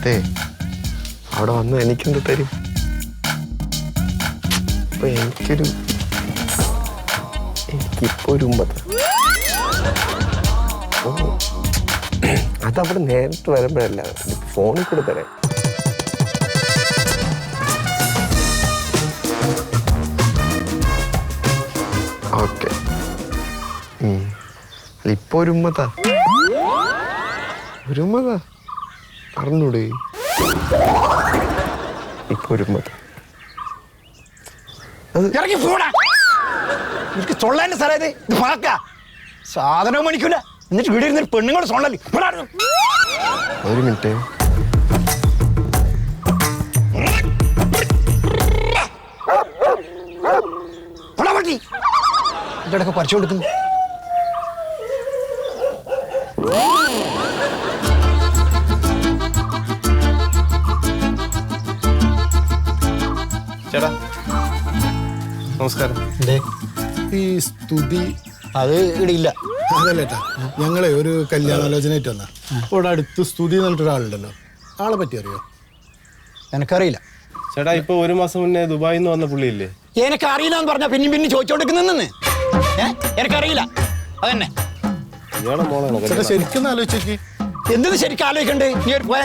അതെ, അവിടെ വന്ന് എനിക്കെന്ത് തരും? അപ്പൊ എനിക്കിപ്പോ ഒരു ഉമ്പത്ത്. ഓ, അതവിടെ നേരിട്ട് വരുമ്പോഴല്ല, ഫോണിൽ കൂടെ തരാം. ഓക്കെ, ഇപ്പൊ ഒരു ഉമ്മത്താ അറിഞ്ഞൂടെ? ഇപ്പൊ ഒരു ഉമ്മത്താ. ഇറങ്ങി പോടാ. എനിക്ക് തൊള്ളാൻ്റെ സ്ഥലം ഇത് പാക്ക സാധനവും മണിക്കൂല. എന്നിട്ട് വീട് ഇരുന്നിട്ട് പെണ്ണുങ്ങൾ സോണല്ലേ. ഒരു മിനിറ്റ്. ഇതൊക്കെ പറിച്ചു കൊടുക്കുന്നു. ചേട്ടാ നമസ്കാരം. ഈ സ്തുതി അത് ഇവിടെ ഇല്ല. അതല്ലേട്ടാ, ഞങ്ങളെ ഒരു കല്യാണാലോചനയായിട്ട് വന്നാ. ഇവിടെ അടുത്ത് സ്തുതി എന്ന് പറഞ്ഞിട്ടൊരാളുണ്ടല്ലോ, ആളെ പറ്റി അറിയോ? എനിക്കറിയില്ല ചേട്ടാ. ഇപ്പൊ ഒരു മാസം മുന്നേ ദുബായിൽ നിന്ന് വന്ന പുള്ളിയില്ലേ? എനിക്കറിയില്ല എന്ന് പറഞ്ഞാ പിന്നെ ചോദിച്ചോണ്ടിരിക്കുന്നെന്ന്. എനിക്കറിയില്ല. അതന്നെ ഇയാളെ മോളാണോ? ചേട്ടാ ശരിക്കും ആലോചിച്ചേക്ക്. എന്തെന്ന് ശരിക്കും ആലോചിക്കണ്ടേ? നീ ഒരു പോയ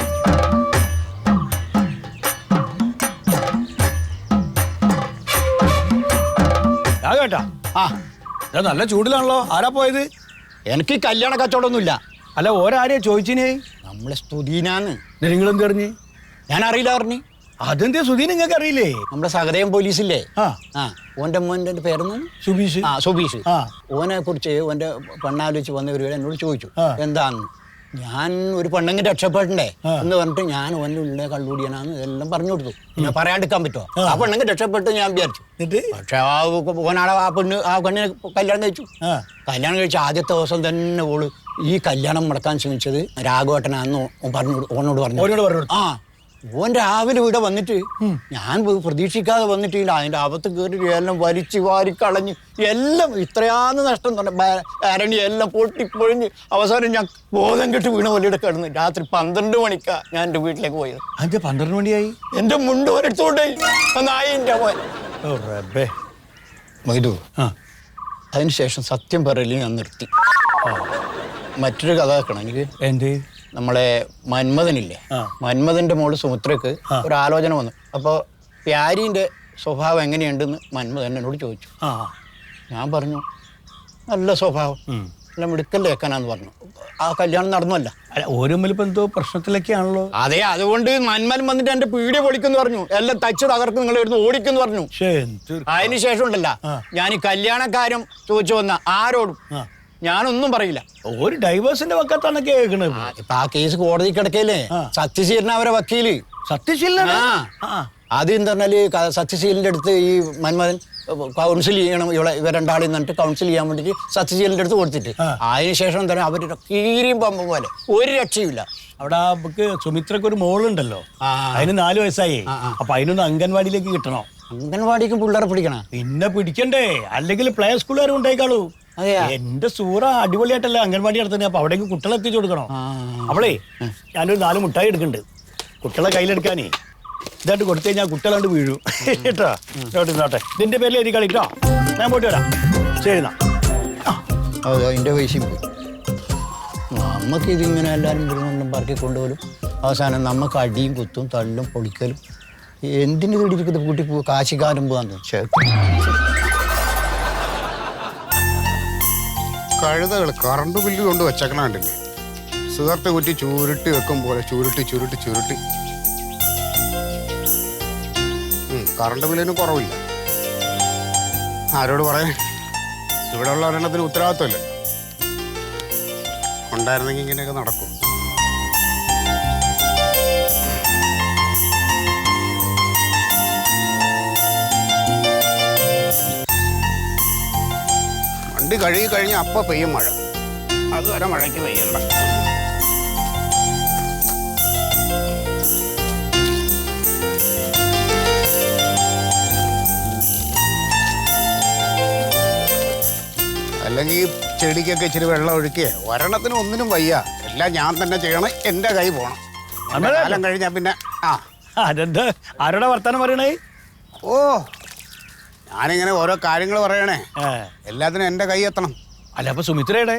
കേട്ടാ. നല്ല ചൂടിലാണല്ലോ. ആരാ പോയത്? എനിക്ക് കല്യാണ കച്ചവടമൊന്നുമില്ല. അല്ല, ഓരാരെയാ ചോദിച്ചിനെ? നമ്മളെ സ്തുതിനാന്ന്. നിങ്ങളെന്ത് പറഞ്ഞു? ഞാൻ അറിയില്ല പറഞ്ഞു. അതെന്താ സുധീ നിങ്ങൾക്ക് അറിയില്ലേ? നമ്മുടെ സഹദേവൻ പോലീസില്ലേ? ഓന്റെ മോന്റെ പേരെന്ന് സുബീഷ്. സുബീഷ്. ഓനെ കുറിച്ച് ഓന്റെ പെണ്ണാലോചിച്ച് വന്നവര് എന്നോട് ചോദിച്ചു എന്താന്ന്. ഞാൻ ഒരു പെണ്ണെങ്കിൽ രക്ഷപ്പെടണ്ടേ എന്ന് പറഞ്ഞിട്ട് ഞാൻ ഓൻ്റെ ഉള്ളിലെ കള്ളുകൂടിയാണെന്ന് ഇതെല്ലാം പറഞ്ഞു കൊടുത്തു. ഞാൻ പറയാണ്ടിരിക്കാൻ പറ്റുമോ? ആ പെണ്ണെങ്കിൽ രക്ഷപ്പെട്ട് ഞാൻ വിചാരിച്ചു. പക്ഷെ ഓനാളെ ആ പെണ്ണിനെ കല്യാണം കഴിച്ചു. കല്യാണം കഴിച്ച ആദ്യത്തെ ദിവസം തന്നെ ഓള് ഈ കല്യാണം മുടക്കാൻ ശ്രമിച്ചത് രാഘവേട്ടനാന്ന് ഓനോട് പറഞ്ഞു. ആ ഓൻ രാവിലെ ഇവിടെ വന്നിട്ട് ഞാൻ പ്രതീക്ഷിക്കാതെ വന്നിട്ട് അതിൻ്റെ അകത്ത് കയറി എല്ലാം വലിച്ചു വാരിക്കളഞ്ഞ് എല്ലാം ഇത്രയാന്ന് നഷ്ടം തന്നെ അരണി എല്ലാം പൊട്ടിപ്പൊഴിഞ്ഞ് അവസാനം ഞാൻ ബോധം കെട്ട് വീണ പോലെയുടെ കിടന്ന് രാത്രി 12 മണിക്കാ ഞാൻ എൻ്റെ വീട്ടിലേക്ക് പോയത്. അഞ്ച് 12 മണിയായി. എൻ്റെ മുണ്ട് ഒരിടത്തോണ്ടേ നായിൻ്റെ പോയി. മൈദു അതിനുശേഷം സത്യം പറയല് ഞാൻ നിർത്തി. മറ്റൊരു കഥ വെക്കണം എനിക്ക്. എന്ത്? നമ്മളെ മന്മഥനില്ലേ, മന്മഥന്റെ മോള് സുമിത്രക്ക് ഒരു ആലോചന വന്നു. അപ്പോൾ പ്യാരീൻ്റെ സ്വഭാവം എങ്ങനെയുണ്ടെന്ന് മന്മഥൻ എന്നോട് ചോദിച്ചു. ഞാൻ പറഞ്ഞു നല്ല സ്വഭാവം, എല്ലാം മിടുക്കല്ലേ വെക്കാനാന്ന് പറഞ്ഞു. ആ കല്യാണം നടന്നല്ല. ഓരോമ്മലിപ്പോ എന്തോ പ്രശ്നത്തിലൊക്കെയാണല്ലോ. അതെ, അതുകൊണ്ട് മന്മഥൻ വന്നിട്ട് എന്റെ പീടിയ പൊളിക്കുന്നു പറഞ്ഞു, എല്ലാം തച്ച് തകർക്ക് നിങ്ങൾ ഇരുന്ന് ഓടിക്കുന്നു പറഞ്ഞു. അതിനുശേഷം ഉണ്ടല്ല ഞാൻ ഈ കല്യാണക്കാര്യം ചോദിച്ചു വന്ന ആരോടും ഞാനൊന്നും പറയില്ല. ഒരു ഡൈവേഴ്സിന്റെ വക്കത്താണ് കേൾക്കണത്. ഇപ്പൊ ആ കേസ് കോടതി കിടക്കല്ലേ. സത്യശീലൻ അവരെ വക്കീല്. സത്യശീലൻ ആദ്യം എന്താ പറഞ്ഞാല് സത്യശീലന്റെ അടുത്ത് ഈ മന്മഥൻ കൗൺസിൽ ചെയ്യണം ഇവ രണ്ടാളിൽ നിന്നിട്ട് കൗൺസിൽ ചെയ്യാൻ വേണ്ടിട്ട് സത്യശീലന്റെ അടുത്ത് കൊടുത്തിട്ട് അതിനുശേഷം എന്താ അവരുടെ കീരിയും പമ്പ് പോലെ ഒരു രക്ഷയില്ല. അവിടെ സുമിത്രക്ക് ഒരു മോളുണ്ടല്ലോ, അതിന് 4 വയസ്സായി. അപ്പൊ അതിനൊന്ന് അംഗൻവാടിയിലേക്ക് കിട്ടണോ? അംഗൻവാടിക്ക് പിള്ളേരെ പിടിക്കണ? പിന്നെ പിടിക്കണ്ടേ, അല്ലെങ്കിൽ പ്ലേ സ്കൂളുകാരും ഉണ്ടായിക്കാളൂ. എന്റെ സൂറ അടിപൊളിയായിട്ടല്ലേ അംഗൻവാടി നടത്തുന്നത്. അപ്പൊ അവിടേക്ക് കുട്ടികളെ എത്തിച്ചു കൊടുക്കണം. അവളേ ഞാനൊരു 4 മുട്ടായി എടുക്കുന്നുണ്ട് കുട്ടികളെ കയ്യിലെടുക്കാനേ. ഇതായിട്ട് കൊടുത്തു കഴിഞ്ഞാൽ കുട്ടികളാണ്ട് വീഴൂ കേട്ടോ. ഇന്നോട്ടെ ഇതിന്റെ പേരിൽ എഴുതി കളിക്കട്ടോ. ഞാൻ പോയിട്ട് വരാം. ശരി എന്നാ. അതിന്റെ പൈസയും പോയി. നമുക്ക് ഇതിങ്ങനെ എല്ലാവരും വരുന്നുണ്ടും പറക്കി കൊണ്ടുപോലും അവസാനം നമുക്ക് അടിയും കുത്തും തള്ളും പൊളിക്കലും. എന്തിനു തേടിയിരിക്കുന്നത് കൂട്ടി പോ കാശിക്കാരും പോകാൻ കഴുതകൾ കറണ്ട് ബില്ല് കൊണ്ട് വെച്ചേക്കണുണ്ടല്ലേ. സിഗരറ്റ് കുറ്റി ചുരുട്ടി വെക്കും പോലെ ചുരുട്ടി കറണ്ട് ബില്ലിന് കുറവില്ല. ആരോട് പറയാൻ? ഇവിടെ ഉള്ള ഒരെണ്ണത്തിന് ഉത്തരവാദിത്വമല്ലേ. ഉണ്ടായിരുന്നെങ്കിൽ ഇങ്ങനെയൊക്കെ നടക്കും. വണ്ടി കഴുകി കഴിഞ്ഞാൽ അപ്പം പെയ്യും മഴ. അതുവരെ മഴയ്ക്ക് പെയ്യണ്ട. അല്ലെങ്കിൽ ഈ ചെടിക്കൊക്കെ ഇച്ചിരി വെള്ളം ഒഴുക്കിയേ. ഒരെണ്ണത്തിന് ഒന്നിനും വയ്യ. എല്ലാം ഞാൻ തന്നെ ചെയ്യണം, എൻ്റെ കൈ പോകണം. കാലം കഴിഞ്ഞാൽ പിന്നെ അതെന്താ ആരോടെ വർത്താനം പറയണേ? ഓ ഞാനിങ്ങനെ ഓരോ കാര്യങ്ങൾ പറയണേ, ഏ. എല്ലാത്തിനും എൻ്റെ കൈ എത്തണം. അല്ല അപ്പൊ സുമിത്രയുടെ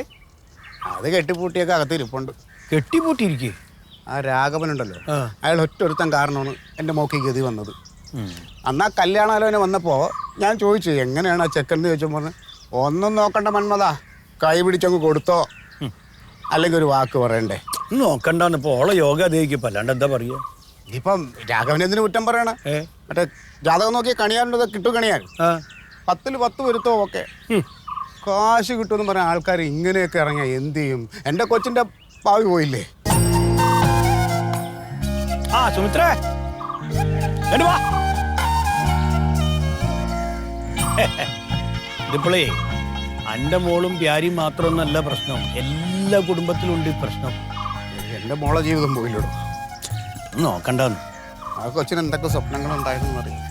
അത് കെട്ടിപ്പൂട്ടിയൊക്കെ അകത്തിരിപ്പുണ്ട്. കെട്ടിപ്പൂട്ടിയിരിക്കേ. ആ രാഘവനുണ്ടല്ലോ, ആ. അയാൾ ഒറ്റൊരുത്തൻ കാരണമാണ് എൻ്റെ മോക്ക് ഗതി വന്നത്. അന്ന് ആ കല്യാണാലോചന വന്നപ്പോൾ ഞാൻ ചോദിച്ചു എങ്ങനെയാണ് ആ ചെക്കൻ എന്ന് ചോദിച്ചാൽ പറഞ്ഞു, ഒന്നും നോക്കണ്ട മന്മതാ, കൈ പിടിച്ചങ്ങ് കൊടുത്തോ, അല്ലെങ്കിൽ ഒരു വാക്ക് പറയണ്ടേ. നോക്കണ്ടെന്ന് ഇപ്പൊ ഓളെ യോഗ അതേക്കിപ്പോ, അല്ലാണ്ട് എന്താ പറയുക? ഇപ്പം രാഘവൻ എന്തിനു കുറ്റം പറയണ? മറ്റേ ജാതകം നോക്കിയ കണിയാറുണ്ട്, കിട്ടും കണിയാൻ 10 ൽ 10 വരുത്തോ ഒക്കെ കാശ് കിട്ടുമെന്ന് പറഞ്ഞ ആൾക്കാർ ഇങ്ങനെയൊക്കെ ഇറങ്ങിയാൽ എന്ത് ചെയ്യും? എൻ്റെ കൊച്ചിൻ്റെ ഭാവി പോയില്ലേ? ആ സുമിത്രേ, വാ. ഇതിപ്പോളേ എൻ്റെ മോളും പ്യാരിയും മാത്രമൊന്നല്ല പ്രശ്നം, എല്ലാ കുടുംബത്തിലും ഉണ്ട് ഈ പ്രശ്നം. എൻ്റെ മോളെ ജീവിതം പോയില്ലടോ. നോക്കണ്ടെന്ന് ആ കൊച്ചിന് എന്തൊക്കെ സ്വപ്നങ്ങളുണ്ടായിരുന്നു അറിയാം.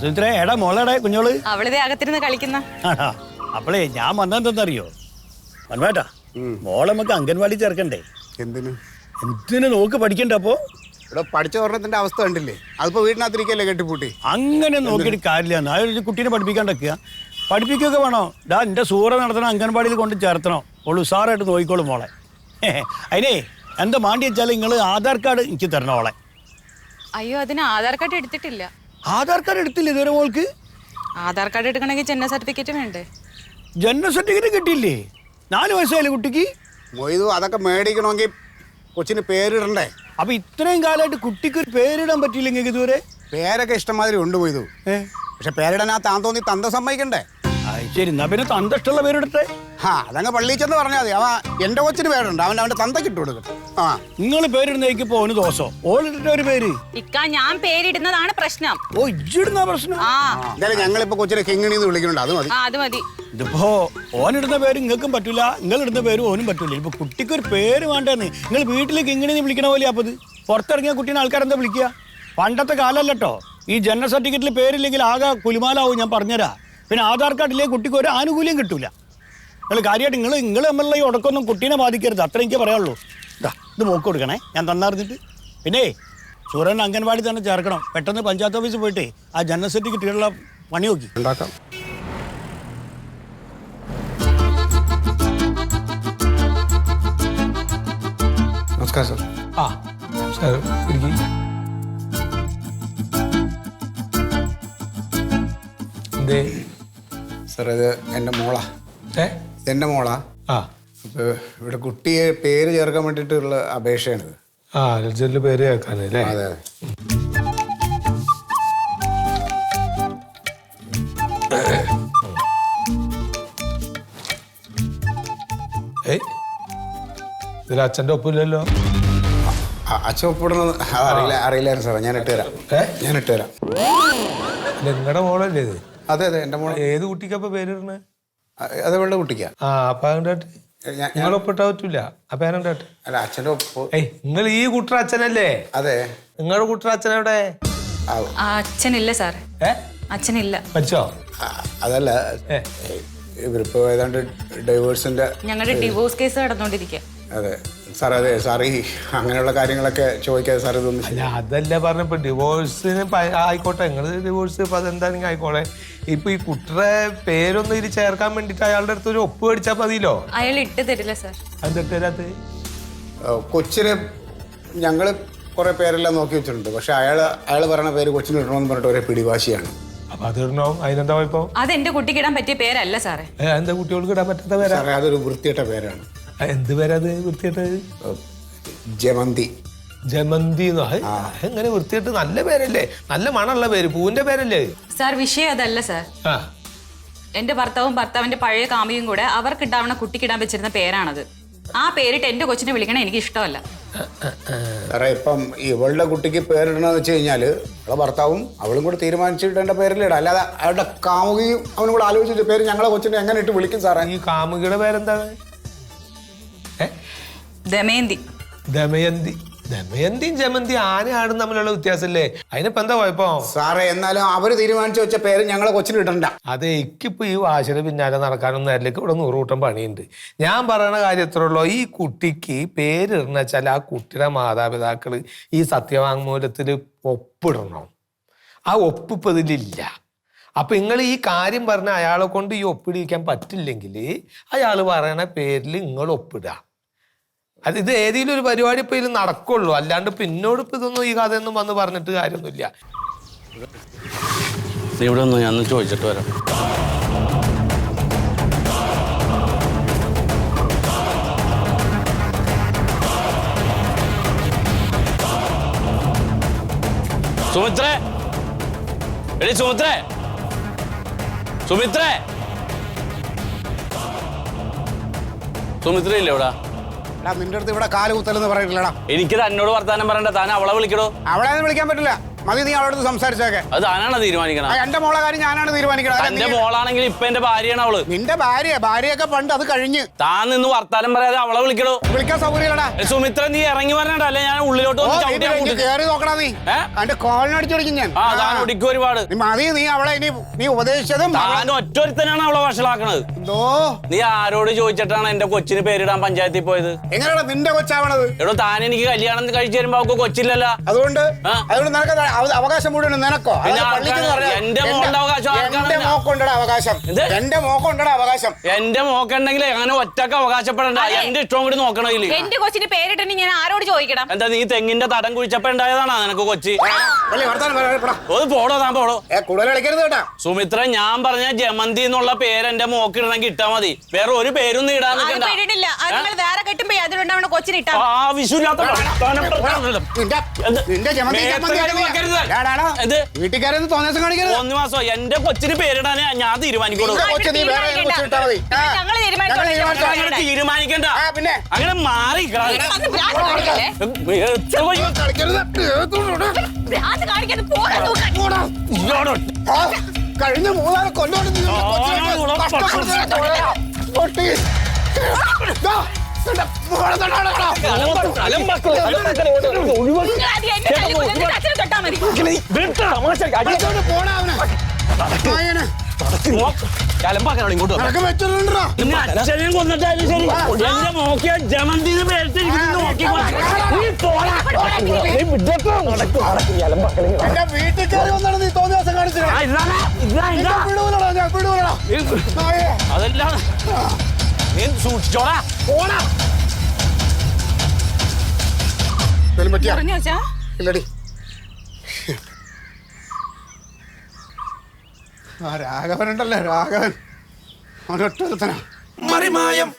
സുമിത്രേ, എടാ മോളെടെ കുഞ്ഞോള് അവളിതേ അകത്തിരുന്ന് കളിക്കുന്ന. ആടാ, അപ്പളേ ഞാൻ വന്നെന്തെന്നറിയോ മന്മേട്ടാ, മോളെ നമുക്ക് അംഗൻവാടി ചേർക്കണ്ടേ? എന്തിന് എന്തിനു നോക്ക് പഠിക്കണ്ട? അപ്പോ ഇവിടെ പഠിച്ച ഒരെണ്ണത്തിൻ്റെ അവസ്ഥ കണ്ടില്ലേ? അതിപ്പോൾ വീട്ടിനകത്തിരിക്കല്ലേ കെട്ടിപ്പൂട്ടി. അങ്ങനെ നോക്കിയിട്ട് കാര്യമില്ല. അതൊരു കുട്ടീനെ പഠിപ്പിക്കാണ്ടൊക്കെയാ, പഠിപ്പിക്കുകയൊക്കെ വേണോ? ഡാ എൻ്റെ സൂറ നടത്തണം, അംഗൻവാടിയിൽ കൊണ്ട് ചേർത്തണം, ഓള് ഉസാറായിട്ട് നോക്കിക്കോളും മോളെ. അതിനേ എന്താ മാണ്ടി വെച്ചാൽ നിങ്ങൾ ആധാർ കാർഡ് എനിക്ക് തരണം ഓളെ. അയ്യോ, അതിന് ആധാർ കാർഡ് എടുത്തിട്ടില്ല. ആധാർ കാർഡ് എടുത്തില്ല ഇതുവരെ മോൾക്ക്? ആധാർ കാർഡ് എടുക്കണമെങ്കിൽ ജനന സർട്ടിഫിക്കറ്റ് വേണ്ടേ? ജനന സർട്ടിഫിക്കറ്റ് കിട്ടിയില്ലേ? 4 വയസ്സായാലും കുട്ടിക്ക്. മൊയ്തു അതൊക്കെ മേടിക്കണമെങ്കിൽ കൊച്ചിന് പേരിടണ്ടേ? അപ്പൊ ഇത്രയും കാലമായിട്ട് കുട്ടിക്ക് ഒരു പേരിടാൻ പറ്റിയില്ലെങ്കിൽ ഇതുവരെ? പേരൊക്കെ ഇഷ്ടംമാതിരി ഉണ്ട് മൊയ്തു, പക്ഷെ പേരിടാൻ ആ താൻ തോന്നി തന്ത സമ്മതിക്കണ്ടേ? ശരി, എന്നാ പിന്നെ തന്ത ഇഷ്ടമുള്ള പേരിടട്ടെ. അതങ്ങ് പള്ളിയിൽ ചെന്ന് പറഞ്ഞാൽ മതി. അവൻ എൻ്റെ കൊച്ചിന് പേരുണ്ട്, അവൻ്റെ തന്തയ്ക്ക് ഇട്ട് കൊടുക്കും. നിങ്ങൾ പേരിടുന്നേക്ക് പോന് ദോഷം, ഓളിട്ടിട്ട് ഒരു പേര്. ഇക്ക, ഞാൻ പേരിടുന്നതാണ് പ്രശ്നം. ഓ, ഇജിടുന്ന പ്രശ്നം. എന്തായാലും ഞങ്ങളിപ്പോ കൊച്ചിനെ കിങ്ങിണിന്ന് വിളിക്കുന്നുണ്ട്, അത് മതി. അത് മതി. ഇതിപ്പോ ഓനിടുന്ന പേര് നിങ്ങൾക്കും പറ്റൂല, നിങ്ങളിടുന്ന പേര് ഓനും പറ്റൂല. ഇപ്പൊ കുട്ടിക്ക് ഒരു പേര് വേണ്ടെന്ന് നിങ്ങൾ വീട്ടിലേക്ക് ഇങ്ങനെ വിളിക്കണ പോലെ. അപ്പൊ ഇത് പുറത്തിറങ്ങിയ കുട്ടീനെ ആൾക്കാരെന്താ വിളിക്കുക? പണ്ടത്തെ കാലല്ലോ. ഈ ജനന സർട്ടിഫിക്കറ്റിൽ പേരില്ലെങ്കിൽ ആകെ കുലുമാലാവും. ഞാൻ പറഞ്ഞുതരാം. പിന്നെ ആധാർ കാർഡിലേക്ക് കുട്ടിക്ക് ഒരു ആനുകൂല്യം കിട്ടൂല. നിങ്ങൾ കാര്യമായിട്ട് നിങ്ങൾ തമ്മിലുള്ള ഈ ഉടക്കൊന്നും കുട്ടീനെ ബാധിക്കരുത്, അത്ര എനിക്ക് പറയാനുള്ളൂ. ഇത് മോക്ക് കൊടുക്കണേ, ഞാൻ തന്നറിഞ്ഞിട്ട്. പിന്നെ സൂര്യൻ അംഗൻവാടി തന്നെ ചേർക്കണം. പെട്ടെന്ന് പഞ്ചായത്ത് ഓഫീസിൽ പോയിട്ട് ആ ജനന സർട്ടിഫിക്കറ്റുള്ള പണി നോക്കി ഉണ്ടാക്കാം. നമസ്കാരം സാർ. ആ നമസ്കാരം, ഇരിക്കും. എന്തേ സാർ, ഇത് എൻ്റെ മോളാ. എൻ്റെ മോളാ. ആ, അപ്പോൾ ഇവിടെ കുട്ടിയെ പേര് ചേർക്കാൻ വേണ്ടിയിട്ടുള്ള അപേക്ഷയാണിത്. ആ രജനിൽ പേര് കേൾക്കാനല്ലേ? അതെ അതെ. ഏയ്, ഇതിൽ അച്ഛൻ്റെ ഒപ്പില്ലല്ലോ. അച്ഛൻ ഒപ്പിടുന്നത് അറിയില്ലായിരുന്നു സാറേ. ഞാൻ ഇട്ടുതരാം. ഞാൻ ഇട്ടുതരാം. നിങ്ങളുടെ മോളല്ലേ ഇത്? അതെ അതെ, എൻ്റെ മോളെ. ഏത് കുട്ടിക്കപ്പോ പേരിടണേ? അത് വെള്ള കുട്ടിക്കാ. ആ, അപ്പൊ അതുകൊണ്ടായിട്ട് നിങ്ങൾ ഒപ്പിട്ടാ പറ്റൂല. അപ്പൊ ഞാനുണ്ടായിട്ട് അല്ല, അച്ഛൻ്റെ ഒപ്പ്. ഏയ്, നിങ്ങൾ ഈ കുട്ടർ അച്ഛനല്ലേ? അതെ. നിങ്ങളുടെ കുട്ടർ അച്ഛനെവിടെ? അച്ഛനില്ല സാറേ, അച്ഛനില്ല. മരിച്ചോ? അതല്ല, ഇവരിപ്പോ ഏതാണ്ട് ഡൈവേഴ്സിന്റെ ഞങ്ങളുടെ ഡിവോഴ്സ് കേസ് നടന്നുകൊണ്ടിരിക്കുക. അതെ സാർ. അതെ സാർ, ഈ അങ്ങനെയുള്ള കാര്യങ്ങളൊക്കെ ചോദിക്കാതെ സാർ ഇതൊന്നും. അല്ല, അതല്ല പറഞ്ഞപ്പോ ഡിവോഴ്സിന് ആയിക്കോട്ടെ, നിങ്ങൾ ഡിവോഴ്സ് ഇപ്പൊ അതെന്താണെങ്കിൽ ആയിക്കോട്ടെ. ഇപ്പൊ ഈ കുട്ടറെ പേരൊന്നും ഇതിൽ ചേർക്കാൻ വേണ്ടിട്ട് അയാളുടെ അടുത്ത് ഒരു ഒപ്പ് മേടിച്ചാൽ മതിയല്ലോ. അയാൾ ഇട്ട് തരില്ല സാർ. അതെന്തൊക്കെ കൊച്ചിന് ഞങ്ങള് കുറെ പേരെല്ലാം നോക്കി വെച്ചിട്ടുണ്ട്, പക്ഷെ അയാൾ പറയണ പേര് കൊച്ചിന് ഇടണമെന്ന് പറഞ്ഞിട്ട് ഒരേ പിടിവാശിയാണ്. അപ്പൊ അതിടണോ? അതിനെന്താ ഇപ്പൊ? അതെന്റെ കുട്ടിക്ക് ഇടാൻ പറ്റിയ പേരല്ല സാറേ. എന്താ കുട്ടികൾക്ക് ഇടാൻ പറ്റാത്ത പേരാ? സാറേ, അതൊരു വൃത്തിയിട്ട പേരാണ്. എന്ത് പേരത് വൃത്തിയായിട്ടത്? ജമന്തി. ജമന്തി എങ്ങനെ വൃത്തിയായിട്ട്? നല്ല പേരല്ലേ, നല്ല മണമുള്ള പേര്, പൂവിന്റെ പേരല്ലേ സാർ? വിഷയം അതല്ല സാർ. എന്റെ ഭർത്താവും ഭർത്താവിന്റെ പഴയ കാമുകിയും കൂടെ അവർക്കിട്ടാവണ കുട്ടിക്കിടാൻ വെച്ചിരുന്ന പേരാണത്. ആ പേരിട്ട് എന്റെ കൊച്ചിനെ വിളിക്കണ എനിക്ക് ഇഷ്ടമല്ല സാറേ. ഇപ്പം ഇവളുടെ കുട്ടിക്ക് പേരിടണമെന്ന് വെച്ച് കഴിഞ്ഞാല് അവളെ ഭർത്താവും അവളും കൂടെ തീരുമാനിച്ചിടേണ്ട പേരിലിടാം. അല്ലാതെ അവളുടെ കാമുകിയും അവനും കൂടെ ആലോചിച്ചിട്ട് പേര് ഞങ്ങളെ കൊച്ചിനെ എങ്ങനെ ഇട്ട് വിളിക്കും സാറേ? ഈ കാമുകിയുടെ പേരെന്താണ്? ദമയന്തി. ദമയന്തി. ദമയന്തിയും ജമന്തിയും ആനയാടും തമ്മിലുള്ള വ്യത്യാസമല്ലേ? അതിനിപ്പോ എന്താ കുഴപ്പം? സാറേ എന്നാലും അവര് തീരുമാനിച്ചു വെച്ച പേര് ഞങ്ങളെ കൊച്ചിന് ഇടണ്ട. അതെ, എനിക്കിപ്പോ ഈ വാശിയുടെ പിന്നാലെ നടക്കാനൊന്നും നേരിലേക്ക് ഇവിടെ 100 കൂട്ടം പണിയുണ്ട്. ഞാൻ പറയണ കാര്യം എത്ര ഉള്ളൂ, ഈ കുട്ടിക്ക് പേരിടണ വെച്ചാൽ ആ കുട്ടിയുടെ മാതാപിതാക്കള് ഈ സത്യവാങ്മൂലത്തിൽ ഒപ്പിടണം. ആ ഒപ്പ് ഇപ്പൊ ഇതിലില്ല. അപ്പൊ നിങ്ങൾ ഈ കാര്യം പറഞ്ഞ അയാളെ കൊണ്ട് ഈ ഒപ്പിടിക്കാൻ പറ്റില്ലെങ്കിൽ അയാൾ പറയണ പേരിൽ നിങ്ങൾ ഒപ്പിടുക. ഇത് ഏതെങ്കിലും ഒരു പരിപാടി ഇപ്പൊ ഇതിൽ നടക്കുള്ളൂ. അല്ലാണ്ട് പിന്നോട് ഇപ്പൊ ഇതൊന്നും ഈ കഥയൊന്നും വന്ന് പറഞ്ഞിട്ട് കാര്യമൊന്നുമില്ല. ഇവിടെ ഒന്ന് ഞാൻ ചോദിച്ചിട്ട് വരാം. സുമിത്രേ, എടി സുമിത്രേ, സുമിത്രേ, സുമിത്രയില്ലേ ഇവിടെ? നിന്റെ അടുത്ത് ഇവിടെ കാല് കുത്തലെന്ന് പറയില്ലടാ. എനിക്ക് തന്നോട് വർത്താനം പറയണ്ട, താൻ അവളെ വിളിക്കടോ. അവളെ വിളിക്കാൻ പറ്റില്ല. മതി, നീ അവളോട് സംസാരിച്ചേക്കെ. അത് താനാണ് തീരുമാനിക്കണം. എന്റെ മോളെ കാര്യം ഞാനാണ് തീരുമാനിക്കണം. എന്റെ മോളാണെങ്കിൽ ഇപ്പൊ എന്റെ ഭാര്യയാണ് അവള്. നിന്റെ ഭാര്യയൊക്കെ പണ്ട് അത് കഴിഞ്ഞ്. താൻ നിന്ന് വർത്താനം പറയാതെ അവളെ വിളിക്കടോ. വിളിക്കാൻ സൗകര്യടാ. സുമിത്ര, നീ ഇറങ്ങി വരണ്ട, അല്ലെ ഞാൻ ഉള്ളിലോട്ട് കേറി നോക്കടാ. നീ എന്റെ കോളിനടിച്ചോടിക്കും ഞാൻ. താൻ ഒടിക്കും ഒരുപാട്. മതി, നീ അവളെ നീ ഉപദേശിച്ചതും താൻ ഒറ്റൊരുത്തനാണ് അവളെ വഷളാക്കണത്. എന്തോ നീ ആരോട് ചോദിച്ചിട്ടാണ് എന്റെ കൊച്ചിന് പേരിടാൻ പഞ്ചായത്തിൽ പോയത്? എങ്ങനെയാണ് നിന്റെ കൊച്ചാവണത്? എടോ, താൻ എനിക്ക് കല്യാണം കഴിച്ചു തരുമ്പോ അവർക്ക് കൊച്ചില്ലല്ലോ. അതുകൊണ്ട് നിനക്ക് അവകാശം മുഴുവൻ നിനക്കോ? എന്റെ മോളുടെ അവകാശം എന്റെ മോക്കുണ്ടടാ അവകാശം. എന്റെ മോക്കുണ്ടടാ അവകാശം. എന്റെ മോക്കുണ്ടെങ്കിൽ അങ്ങനെ ഒറ്റക്ക് അവകാശപ്പെടണ്ട. എന്റെ ഇഷ്ടം കൂടി നോക്കണില്ല. എന്റെ കൊച്ചിന് പേരിട്ടെന്ന് ഞാൻ ആരോട് ചോദിക്കണം? എന്താ നീ തെങ്ങിന്റെ തടം കുഴിച്ചപ്പോ ഉണ്ടായതാണോ നിനക്ക് കൊച്ചി? പോടോ, താൻ പോടോ. കൂടുതൽ കളിക്കരുത് കേട്ടാ. സുമിത്ര, ഞാൻ പറഞ്ഞ ജമന്തി എന്നുള്ള പേര് എന്റെ മോക്കിടണമെങ്കിൽ ഇട്ടാ മതി. വേറെ ഒരു പേരും നീ ഇടാൻ വേറെ കെട്ടുമ്പോ അതിലുണ്ടാവണ കൊച്ചിന് ഇട്ടാ ആവശ്യമില്ലാത്ത വീട്ടുകാരെന്ന് തോന്നിയ കാണിക്കരുത്. 1 മാസം എന്റെ കൊച്ചിന് പേരിടാനേ ഞാൻ തീരുമാനിക്കോളൂ. തീരുമാനിക്കണ്ട, പിന്നെ അങ്ങനെ മാറി കഴിഞ്ഞ 3 കൊല്ലോട് അച്ഛനെയും കൊന്നിട്ടാലും ശരി, എന്റെ മോക്കിയ ജമന്തിന്ന് പേരിട്ടിരിക്കുന്നു. എന്റെ വീട്ടിൽ കയറി വന്നാണ് നീ തോന്നിയ ദിവസം കാണിച്ചത്. അതെല്ലാം നീ സൂക്ഷിച്ചോടാ. ഇല്ലടി, രാഘവനുണ്ടല്ലോ, രാഘവൻ അവനൊറ്റ മറിമായം